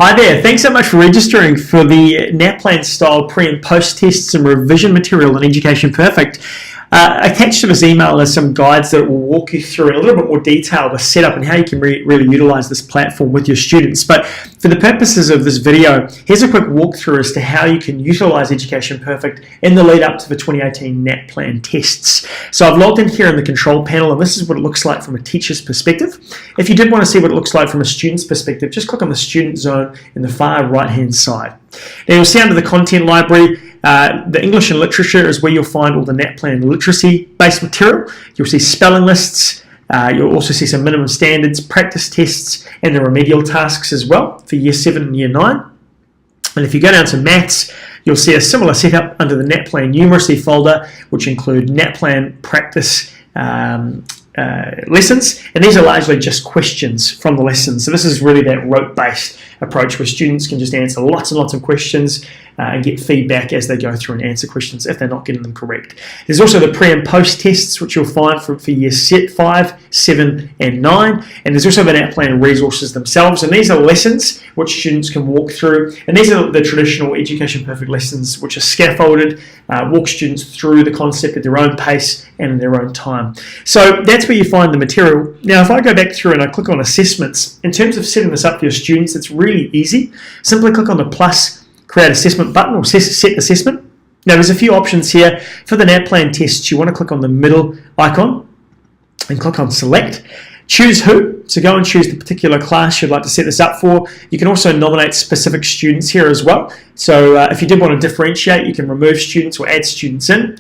Hi there, thanks so much for registering for the NAPLAN style pre and post tests and revision material on Education Perfect. Attached to this email are some guides that will walk you through in a little bit more detail the setup and how you can really utilize this platform with your students. But for the purposes of this video, here's a quick walkthrough as to how you can utilize Education Perfect in the lead up to the 2018 NAPLAN tests. So I've logged in here in the control panel, and this is what it looks like from a teacher's perspective. If you did want to see what it looks like from a student's perspective, just click on the student zone in the far right hand side. Now you'll see under the content library, the English and literature is where you'll find all the NAPLAN literacy-based material. You'll see spelling lists. You'll also see some minimum standards, practice tests, and the remedial tasks as well for Year 7 and Year 9. And if you go down to Maths, you'll see a similar setup under the NAPLAN numeracy folder, which include NAPLAN practice lessons, and these are largely just questions from the lessons. So this is really that rote-based approach where students can just answer lots and lots of questions and get feedback as they go through and answer questions if they're not getting them correct. There's also the pre and post tests, which you'll find for Year 5, 7 and 9, and there's also the NAPLAN resources themselves, and these are lessons which students can walk through, and these are the traditional Education Perfect lessons which are scaffolded, walk students through the concept at their own pace and in their own time. So that's where you find the material. Now if I go back through and I click on assessments, in terms of setting this up for your students, it's really easy. Simply click on the plus create assessment button or set assessment. Now there's a few options here. For the NAPLAN tests, you want to click on the middle icon and click on select. Choose who, so go and choose the particular class you'd like to set this up for. You can also nominate specific students here as well. So if you did want to differentiate, you can remove students or add students in.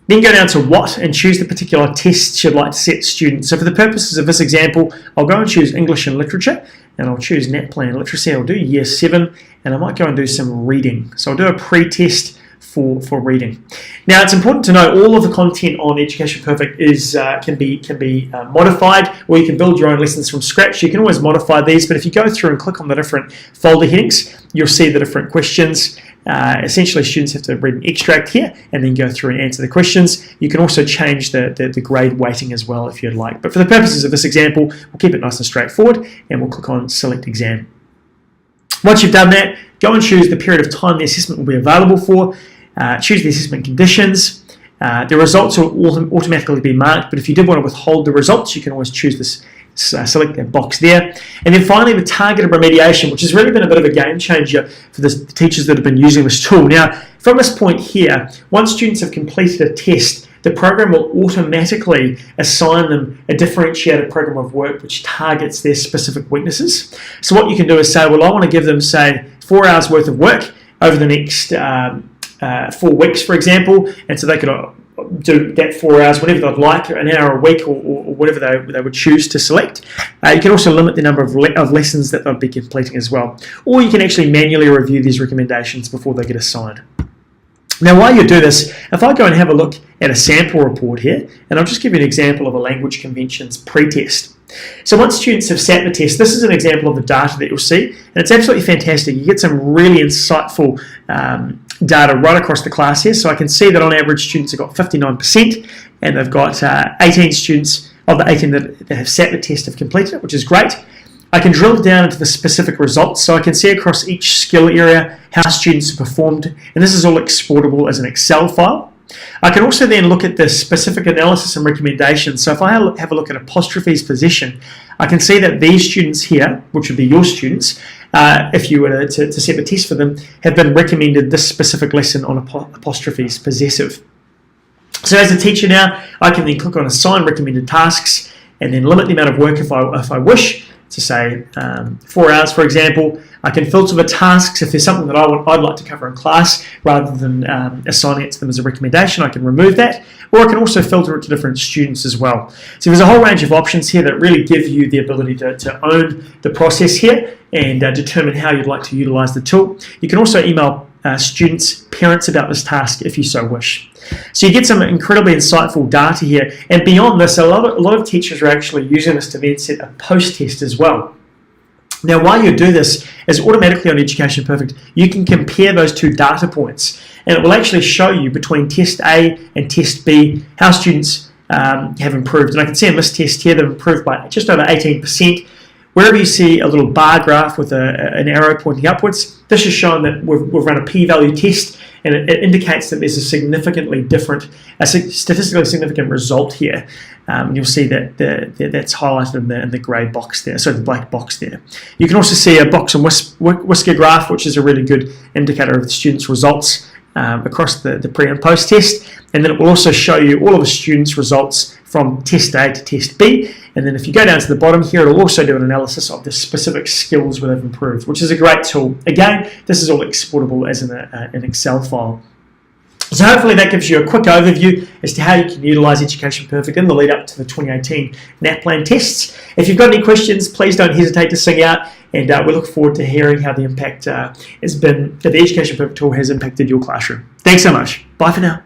Then go down to what and choose the particular tests you'd like to set students. So for the purposes of this example, I'll go and choose English and Literature, and I'll choose NAPLAN Literacy. I'll do Year 7, and I might go and do some reading. So I'll do a pre-test for reading. Now it's important to know all of the content on Education Perfect is can be modified, or you can build your own lessons from scratch. You can always modify these, but if you go through and click on the different folder headings, you'll see the different questions. Essentially, students have to read an extract here and then go through and answer the questions. You can also change the grade weighting as well if you'd like. But for the purposes of this example, we'll keep it nice and straightforward, and we'll click on Select Exam. Once you've done that, go and choose the period of time the assessment will be available for. Choose the assessment conditions. The results will automatically be marked, but if you did want to withhold the results, you can always choose this. Select that box there. And then finally the targeted remediation, which has really been a bit of a game changer for the teachers that have been using this tool. Now from this point here, once students have completed a test, the program will automatically assign them a differentiated program of work which targets their specific weaknesses. So what you can do is say, well, I want to give them, say, 4 hours worth of work over the next 4 weeks, for example, and so they could do that 4 hours whenever they'd like, an hour a week, or whatever they would choose to select. You can also limit the number of lessons that they'll be completing as well. Or you can actually manually review these recommendations before they get assigned. Now while you do this, if I go and have a look at a sample report here, and I'll just give you an example of a language conventions pre-test. So once students have sat the test, this is an example of the data that you'll see, and it's absolutely fantastic. You get some really insightful data right across the class here. So I can see that on average students have got 59%, and they've got 18 students of the 18 that have sat the test have completed it, which is great. I can drill down into the specific results, so I can see across each skill area how students have performed, and this is all exportable as an Excel file. I can also then look at the specific analysis and recommendations. So if I have a look at apostrophes position, I can see that these students here, which would be your students, if you were to set the test for them, have been recommended this specific lesson on apostrophes possessive. So as a teacher now, I can then click on Assign Recommended Tasks and then limit the amount of work if I wish to, say 4 hours, for example. I can filter the tasks. If there's something that I'd like to cover in class, rather than assigning it to them as a recommendation, I can remove that, or I can also filter it to different students as well. So there's a whole range of options here that really give you the ability to own the process here and determine how you'd like to utilize the tool. You can also email students, parents about this task if you so wish. So you get some incredibly insightful data here, and beyond this, a lot of teachers are actually using this to then set a post-test as well. Now while you do this, as automatically on Education Perfect, you can compare those two data points, and it will actually show you between Test A and Test B how students have improved. And I can see in this test here they've improved by just over 18%, Wherever you see a little bar graph with an arrow pointing upwards, this is showing that we've run a p-value test, and it indicates that there's a statistically significant result here. You'll see that that's highlighted in the grey box there, so the black box there. You can also see a box and whisker graph, which is a really good indicator of the students' results across the pre and post test, and then it will also show you all of the students' results from test A to test B, and then if you go down to the bottom here, it'll also do an analysis of the specific skills where they've improved, which is a great tool. Again, this is all exportable as an Excel file. So hopefully that gives you a quick overview as to how you can utilise Education Perfect in the lead up to the 2018 NAPLAN tests. If you've got any questions, please don't hesitate to sing out, and we look forward to hearing how the impact that the Education Perfect tool has impacted your classroom. Thanks so much. Bye for now.